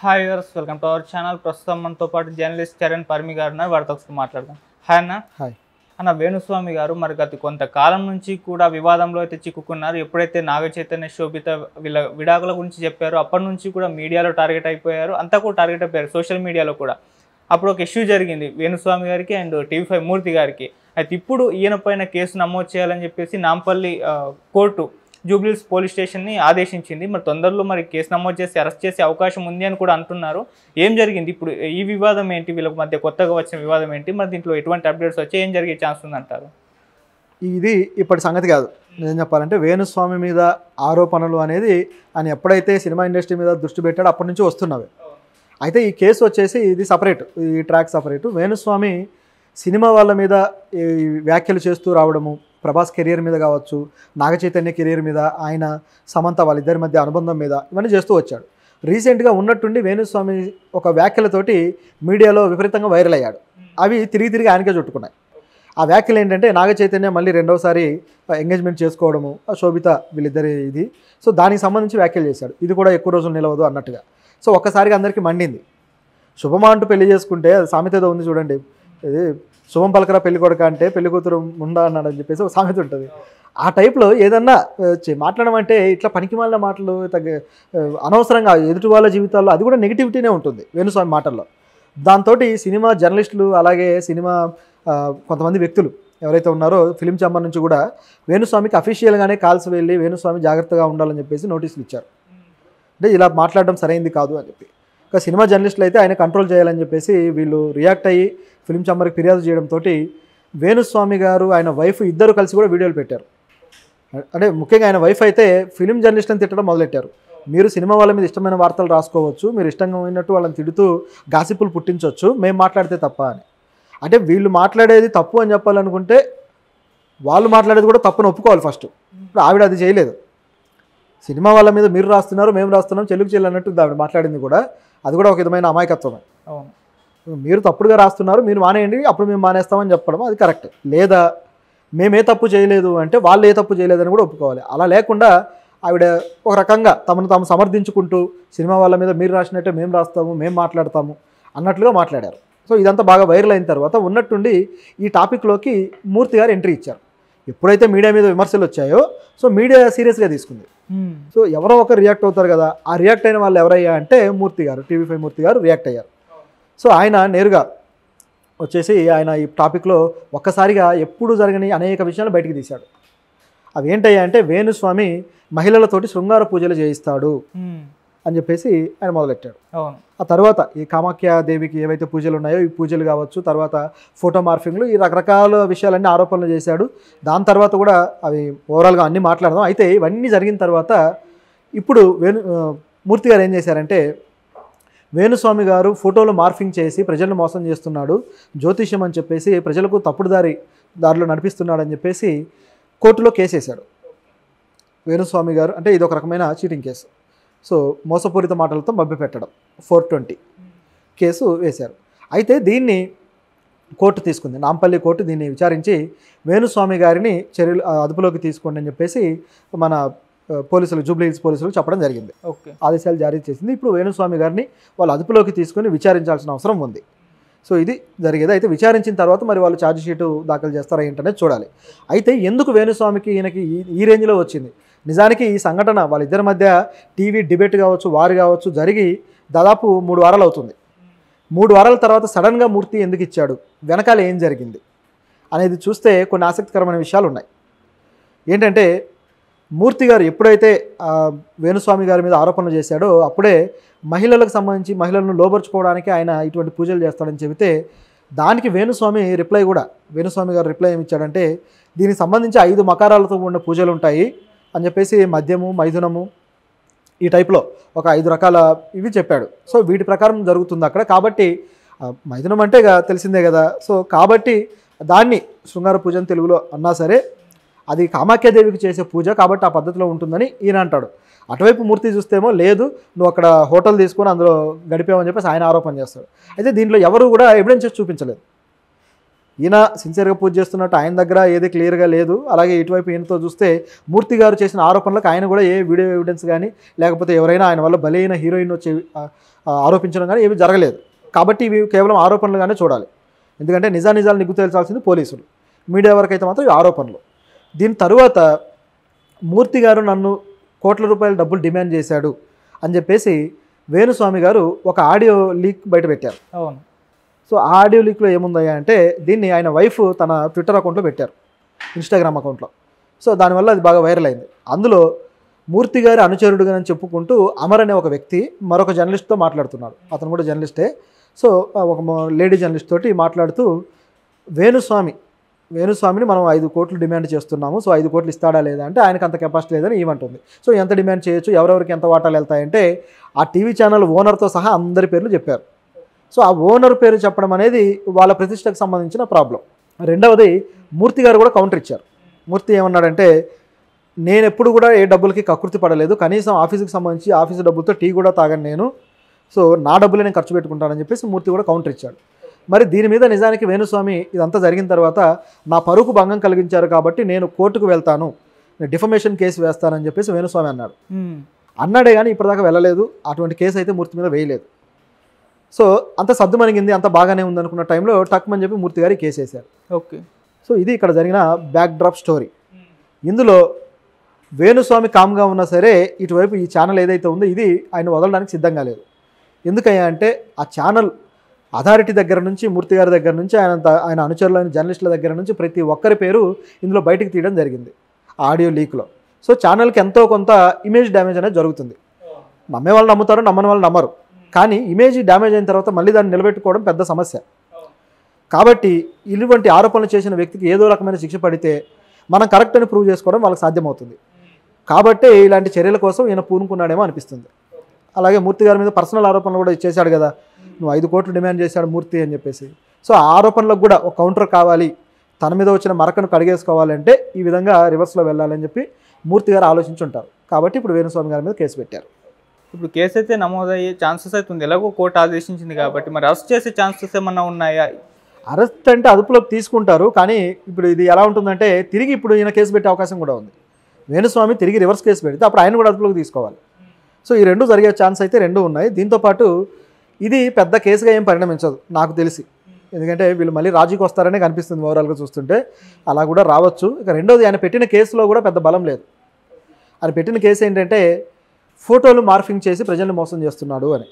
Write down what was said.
Hi viewers, welcome to our channel. ప్రస్తుతం మనతో పాటు జర్నలిస్ట్ చరణ్ పర్మి గారు ఉన్నారు. వారితో ఒకసారి మాట్లాడదాం. హాయ్ అన్న. హాయ్ అన్న, వేణుస్వామి గారు మరి గత కొంతకాలం నుంచి కూడా వివాదంలో అయితే చిక్కుకున్నారు. ఎప్పుడైతే నాగ చైతన్య శోభిత వీళ్ళ విడాకుల గురించి చెప్పారో అప్పటి నుంచి కూడా మీడియాలో టార్గెట్ అయిపోయారు. అంతా కూడా టార్గెట్ అయిపోయారు సోషల్ మీడియాలో కూడా. అప్పుడు ఒక ఇష్యూ జరిగింది వేణుస్వామి గారికి అండ్ టీవీ5 మూర్తి గారికి. అయితే ఇప్పుడు ఈయన పైన కేసు నమోదు చేయాలని చెప్పేసి నాంపల్లి కోర్టు జూబ్లీహిల్స్ పోలీస్ స్టేషన్ని ఆదేశించింది. మరి తొందరలో మరి కేసు నమోదు చేసి అరెస్ట్ చేసే అవకాశం ఉంది అని కూడా అంటున్నారు. ఏం జరిగింది ఇప్పుడు? ఈ వివాదం ఏంటి? వీళ్ళకి మధ్య కొత్తగా వచ్చిన వివాదం ఏంటి? మరి దీంట్లో ఎటువంటి అప్డేట్స్ వచ్చి ఏం జరిగే ఛాన్స్ ఉందంటారు? ఇది ఇప్పటి సంగతి కాదు. నిజం చెప్పాలంటే వేణుస్వామి మీద ఆరోపణలు అనేది ఆయన ఎప్పుడైతే సినిమా ఇండస్ట్రీ మీద దృష్టి పెట్టాడో అప్పటి నుంచి వస్తున్నవి. అయితే ఈ కేసు వచ్చేసి ఇది సపరేట్, ఈ ట్రాక్ సపరేటు. వేణుస్వామి సినిమా వాళ్ళ మీద ఈ వ్యాఖ్యలు చేస్తూ రావడము, ప్రభాస్ కెరియర్ మీద కావచ్చు, నాగ చైతన్య కెరియర్ మీద, ఆయన సమంత వాళ్ళిద్దరి మధ్య అనుబంధం మీద ఇవన్నీ చేస్తూ వచ్చాడు. రీసెంట్గా ఉన్నట్టుండి వేణుస్వామి ఒక వ్యాఖ్యలతోటి మీడియాలో విపరీతంగా వైరల్ అయ్యాడు. అవి తిరిగి ఆయనకే చుట్టుకున్నాయి. ఆ వ్యాఖ్యలు ఏంటంటే నాగ చైతన్య మళ్ళీ రెండోసారి ఎంగేజ్మెంట్ చేసుకోవడము, శోభిత వీళ్ళిద్దరి ఇది. సో దానికి సంబంధించి వ్యాఖ్యలు చేశాడు. ఇది కూడా ఎక్కువ రోజులు నిలవదు అన్నట్టుగా. సో ఒక్కసారిగా అందరికీ మండింది. శుభమా అంటూ పెళ్లి చేసుకుంటే అది సామెత ఏదో ఉంది చూడండి, ఇది శుభం పలకరా పెళ్లి కొడుక అంటే పెళ్లి కూతురు ముండా అన్నాడు అని చెప్పేసి ఒక సామెత ఉంటుంది. ఆ టైప్లో ఏదన్నా మాట్లాడడం అంటే ఇట్లా పనికిమాలిన మాటలు అనవసరంగా ఎదుటి వాళ్ళ జీవితాల్లో అది కూడా నెగిటివిటీనే ఉంటుంది వేణుస్వామి మాటల్లో. దాంతో సినిమా జర్నలిస్టులు అలాగే సినిమా కొంతమంది వ్యక్తులు ఎవరైతే ఉన్నారో ఫిలిం ఛాంబర్ నుంచి కూడా వేణుస్వామికి అఫీషియల్గానే కాల్స్ వెళ్ళి వేణుస్వామి జాగ్రత్తగా ఉండాలని చెప్పేసి నోటీసులు ఇచ్చారు. అంటే ఇలా మాట్లాడడం సరైంది కాదు అని చెప్పి. ఇంకా సినిమా జర్నలిస్టులు అయితే ఆయన కంట్రోల్ చేయాలని చెప్పేసి వీళ్ళు రియాక్ట్ అయ్యి ఫిలిం ఛాంబర్కి ఫిర్యాదు చేయడంతో వేణుస్వామి గారు ఆయన వైఫ్ ఇద్దరు కలిసి కూడా వీడియోలు పెట్టారు. అంటే ముఖ్యంగా ఆయన వైఫ్ అయితే ఫిలిం జర్నలిస్ట్ని తిట్టడం మొదలెట్టారు. మీరు సినిమా వాళ్ళ మీద ఇష్టమైన వార్తలు రాసుకోవచ్చు, మీరు ఇష్టంగా ఉన్నట్టు వాళ్ళని తిడుతూ గాసిపులు పుట్టించవచ్చు, మేము మాట్లాడితే తప్ప అని. అంటే వీళ్ళు మాట్లాడేది తప్పు అని చెప్పాలనుకుంటే వాళ్ళు మాట్లాడేది కూడా తప్పుని ఒప్పుకోవాలి ఫస్ట్. ఇప్పుడు ఆవిడ అది చేయలేదు. సినిమా వాళ్ళ మీద మీరు రాస్తున్నారు, మేము రాస్తున్నాం, చెల్లుకు చెల్లి అన్నట్టు ఆవిడ మాట్లాడింది కూడా. అది కూడా ఒక విధమైన అమాయకత్వమే. అవును, మీరు తప్పుడుగా రాస్తున్నారు, మీరు మానేయండి, అప్పుడు మేము మానేస్తామని చెప్పడం అది కరెక్ట్. లేదా మేమే తప్పు చేయలేదు అంటే వాళ్ళు ఏ తప్పు చేయలేదని కూడా ఒప్పుకోవాలి. అలా లేకుండా ఆవిడ ఒక రకంగా తమను తాము సమర్థించుకుంటూ సినిమా వాళ్ళ మీద మీరు రాసినట్టే మేము రాస్తాము, మేము మాట్లాడతాము అన్నట్లుగా మాట్లాడారు. సో ఇదంతా బాగా వైరల్ అయిన తర్వాత ఉన్నట్టుండి ఈ టాపిక్లోకి మూర్తి గారు ఎంట్రీ ఇచ్చారు. ఎప్పుడైతే మీడియా మీద విమర్శలు వచ్చాయో సో మీడియా సీరియస్గా తీసుకుంది. సో ఎవరో ఒకరు రియాక్ట్ అవుతారు కదా, ఆ రియాక్ట్ అయిన వాళ్ళు ఎవరయ్యా అంటే మూర్తి గారు, టీవీ5 మూర్తి గారు రియాక్ట్ అయ్యారు. సో ఆయన నేరుగా వచ్చేసి ఆయన ఈ టాపిక్లో ఒక్కసారిగా ఎప్పుడు జరగని అనేక విషయాలు బయటికి తీశాడు. అవి ఏంటయ్యా అంటే వేణుస్వామి మహిళలతోటి శృంగార పూజలు చేయిస్తాడు అని చెప్పేసి ఆయన మొదలెట్టాడు. ఆ తర్వాత ఈ కామాఖ్యాదేవికి ఏవైతే పూజలు ఉన్నాయో ఈ పూజలు కావచ్చు, తర్వాత ఫోటో మార్ఫింగ్లు, ఈ రకరకాల విషయాలన్నీ ఆరోపణలు చేశాడు. దాని తర్వాత కూడా అవి ఓవరాల్గా అన్నీ మాట్లాడదాం. అయితే ఇవన్నీ జరిగిన తర్వాత ఇప్పుడు మూర్తి గారు ఏం చేశారంటే వేణుస్వామి గారు ఫోటోలు మార్ఫింగ్ చేసి ప్రజలను మోసం చేస్తున్నాడు, జ్యోతిష్యం అని చెప్పేసి ప్రజలకు తప్పుడు దారిలో నడిపిస్తున్నాడు అని చెప్పేసి కోర్టులో కేసు వేశాడు వేణుస్వామి గారు. అంటే ఇది ఒక రకమైన చీటింగ్ కేసు. సో మోసపూరిత మాటలతో మభ్యపెట్టడం 420 కేసు వేశారు. అయితే దీన్ని కోర్టు తీసుకుంది, నాంపల్లి కోర్టు దీన్ని విచారించి వేణుస్వామి గారిని చర్యలు అదుపులోకి తీసుకోండి అని చెప్పేసి మన పోలీసులు జూబ్లీహిల్స్ పోలీసులకు చెప్పడం జరిగింది. ఆదేశాలు జారీ చేసింది. ఇప్పుడు వేణుస్వామి గారిని వాళ్ళు అదుపులోకి తీసుకొని విచారించాల్సిన అవసరం ఉంది. సో ఇది జరిగేది. అయితే విచారించిన తర్వాత మరి వాళ్ళు ఛార్జ్ షీటు దాఖలు చేస్తారా ఏంటనేది చూడాలి. అయితే ఎందుకు వేణుస్వామికి ఈయనకి ఈ రేంజ్లో వచ్చింది? నిజానికి ఈ సంఘటన వాళ్ళిద్దరి మధ్య టీవీ డిబేట్ కావచ్చు, వారు కావచ్చు జరిగి దాదాపు 3 వారాలు అవుతుంది. 3 వారాల తర్వాత సడన్గా మూర్తి ఎందుకు ఇచ్చాడు, వెనకాల ఏం జరిగింది అనేది చూస్తే కొన్ని ఆసక్తికరమైన విషయాలు ఉన్నాయి. ఏంటంటే మూర్తి గారు ఎప్పుడైతే వేణుస్వామి గారి మీద ఆరోపణలు చేశాడో అప్పుడే మహిళలకు సంబంధించి మహిళలను లోబర్చుకోవడానికి ఆయన ఇటువంటి పూజలు చేస్తాడని చెబితే దానికి వేణుస్వామి గారు రిప్లై ఏమి ఇచ్చాడంటే దీనికి సంబంధించి 5 మకారాలతో ఉన్న పూజలు ఉంటాయి అని చెప్పేసి మద్యము, మైథునము ఈ టైప్లో ఒక 5 రకాల ఇవి చెప్పాడు. సో వీటి ప్రకారం జరుగుతుంది అక్కడ. కాబట్టి మైథునం అంటే తెలిసిందే కదా. సో కాబట్టి దాన్ని శృంగార పూజ అని తెలుగులో అన్నా సరే అది కామాఖ్యాదేవికి చేసే పూజ కాబట్టి ఆ పద్ధతిలో ఉంటుందని ఈయన అంటాడు. అటువైపు మూర్తి చూస్తేమో లేదు, నువ్వు అక్కడ హోటల్ తీసుకొని అందులో గడిపావని చెప్పేసి ఆయన ఆరోపణ చేస్తాడు. అయితే దీంట్లో ఎవరు కూడా ఎవిడెన్సెస్ చూపించలేదు. ఈయన సిన్సియర్గా పూజ చేస్తున్నట్టు ఆయన దగ్గర ఏది క్లియర్గా లేదు. అలాగే ఇటువైపు ఈయనతో చూస్తే మూర్తి గారు చేసిన ఆరోపణలకు ఆయన కూడా ఏ వీడియో ఎవిడెన్స్ కానీ లేకపోతే ఎవరైనా ఆయన వల్ల బలైన హీరోయిన్ వచ్చి ఆరోపించడం కానీ ఏమీ జరగలేదు. కాబట్టి ఇవి కేవలం ఆరోపణలుగానే చూడాలి. ఎందుకంటే నిజాలు నిగ్గు తేల్చాల్సింది పోలీసులు, మీడియా వరకు అయితే మాత్రం ఇవి ఆరోపణలు. దీని తరువాత మూర్తి గారు నన్ను కోట్ల రూపాయల డబ్బులు డిమాండ్ చేశాడు అని చెప్పేసి వేణుస్వామి గారు ఒక ఆడియో లీక్ బయట పెట్టారు. అవును. సో ఆ ఆడియో లీక్లో ఏముందయ్యా అంటే దీన్ని ఆయన వైఫ్ తన ట్విట్టర్ అకౌంట్లో పెట్టారు, ఇన్స్టాగ్రామ్ అకౌంట్లో. సో దానివల్ల అది బాగా వైరల్ అయింది. అందులో మూర్తి గారి అనుచరుడుగా అని చెప్పుకుంటూ అమర్ అనే ఒక వ్యక్తి మరొక జర్నలిస్ట్తో మాట్లాడుతున్నాడు. అతను కూడా జర్నలిస్టే. సో ఒక లేడీ జర్నలిస్ట్ తోటి మాట్లాడుతూ వేణుస్వామిని మనం 5 కోట్లు డిమాండ్ చేస్తున్నాము, సో 5 కోట్లు ఇస్తాడా లేదా అంటే ఆయనకు అంత కెపాసిటీ లేదని ఏమంటుంది. సో ఎంత డిమాండ్ చేయొచ్చు, ఎవరెవరికి ఎంత వాటాలు వెళ్తాయంటే ఆ టీవీ ఛానల్ ఓనర్తో సహా అందరి పేర్లు చెప్పారు. సో ఆ ఓనర్ పేరు చెప్పడం అనేది వాళ్ళ ప్రతిష్టకు సంబంధించిన ప్రాబ్లం. రెండవది మూర్తి గారు కూడా కౌంటర్ ఇచ్చారు. మూర్తి ఏమన్నాడంటే నేను ఎప్పుడు కూడా ఏ డబ్బులకి కకృతి పడలేదు, కనీసం ఆఫీస్కి సంబంధించి ఆఫీసు డబ్బులతో టీ కూడా తాగను నేను, సో నా డబ్బులే నేను ఖర్చు పెట్టుకుంటానని చెప్పేసి మూర్తి కూడా కౌంటర్ ఇచ్చాడు. మరి దీని మీద నిజానికి వేణుస్వామి ఇదంతా జరిగిన తర్వాత నా పరువుకు భంగం కలిగించారు కాబట్టి నేను కోర్టుకు వెళ్తాను, నేను డిఫమేషన్ కేసు వేస్తానని చెప్పేసి వేణుస్వామి అన్నాడే కానీ ఇప్పటిదాకా వెళ్ళలేదు. అటువంటి కేసు అయితే మూర్తి మీద వేయలేదు. సో అంత సద్దుమణిగింది, అంత బాగానే ఉందనుకున్న టైంలో టక్మని చెప్పి మూర్తి గారి కేసు వేశారు. ఓకే. సో ఇది ఇక్కడ జరిగిన బ్యాక్ డ్రాప్ స్టోరీ. ఇందులో వేణుస్వామి కామ్గా ఉన్నా సరే ఇటువైపు ఈ ఛానల్ ఏదైతే ఉందో ఇది ఆయన వదలడానికి సిద్ధంగా లేదు. ఎందుకయ్యా అంటే ఆ ఛానల్ అథారిటీ దగ్గర నుంచి మూర్తి గారి దగ్గర నుంచి ఆయన అనుచరులైన జర్నలిస్టుల దగ్గర నుంచి ప్రతి ఒక్కరి పేరు ఇందులో బయటకు తీయడం జరిగింది ఆడియో లీక్లో. సో ఛానల్కి ఎంతో కొంత ఇమేజ్ డ్యామేజ్ అనేది జరుగుతుంది. నమ్మే వాళ్ళు నమ్ముతారు, నమ్మని వాళ్ళు నమ్మరు. కానీ ఇమేజ్ డ్యామేజ్ అయిన తర్వాత మళ్ళీ దాన్ని నిలబెట్టుకోవడం పెద్ద సమస్య. కాబట్టి ఇటువంటి ఆరోపణలు చేసిన వ్యక్తికి ఏదో రకమైన శిక్ష పడితే మనం కరెక్ట్ అని ప్రూవ్ చేసుకోవడం వాళ్ళకి సాధ్యమవుతుంది. కాబట్టి ఇలాంటి చర్యల కోసం ఈయన పూనుకున్నాడేమో అనిపిస్తుంది. అలాగే మూర్తి గారి మీద పర్సనల్ ఆరోపణలు కూడా చేశాడు కదా, నువ్వు 5 కోట్లు డిమాండ్ చేశాడు మూర్తి అని చెప్పేసి. సో ఆ ఆరోపణలకు కూడా ఒక కౌంటర్ కావాలి, తన మీద వచ్చిన మరకను కడిగేసుకోవాలంటే ఈ విధంగా రివర్స్లో వెళ్ళాలని చెప్పి మూర్తి గారు ఆలోచించుంటారు. కాబట్టి ఇప్పుడు వేణుస్వామి గారి మీద కేసు పెట్టారు. ఇప్పుడు కేసు అయితే నమోదయ్యే ఛాన్సెస్ అయితే ఉంది, ఎలాగో కోర్టు ఆదేశించింది కాబట్టి. మరి అరెస్ట్ చేసే ఛాన్సెస్ ఏమన్నా ఉన్నాయా? అరెస్ట్ అంటే అదుపులోకి తీసుకుంటారు, కానీ ఇప్పుడు ఇది ఎలా ఉంటుందంటే తిరిగి ఇప్పుడు ఈయన కేసు పెట్టే అవకాశం కూడా ఉంది. వేణుస్వామి తిరిగి రివర్స్ కేసు పెడితే అప్పుడు ఆయన కూడా అదుపులోకి తీసుకోవాలి. సో ఈ రెండు జరిగే ఛాన్స్ అయితే రెండు ఉన్నాయి. దీంతోపాటు ఇది పెద్ద కేసుగా ఏం పరిణమించదు నాకు తెలిసి, ఎందుకంటే వీళ్ళు మళ్ళీ రాజీకి వస్తారనే కనిపిస్తుంది ఓవరాల్గా చూస్తుంటే. అలా కూడా రావచ్చు. ఇక రెండోది ఆయన పెట్టిన కేసులో కూడా పెద్ద బలం లేదు. ఆయన పెట్టిన కేసు ఏంటంటే ఫోటోలు మార్ఫింగ్ చేసి ప్రజల్ని మోసం చేస్తున్నాడు అని.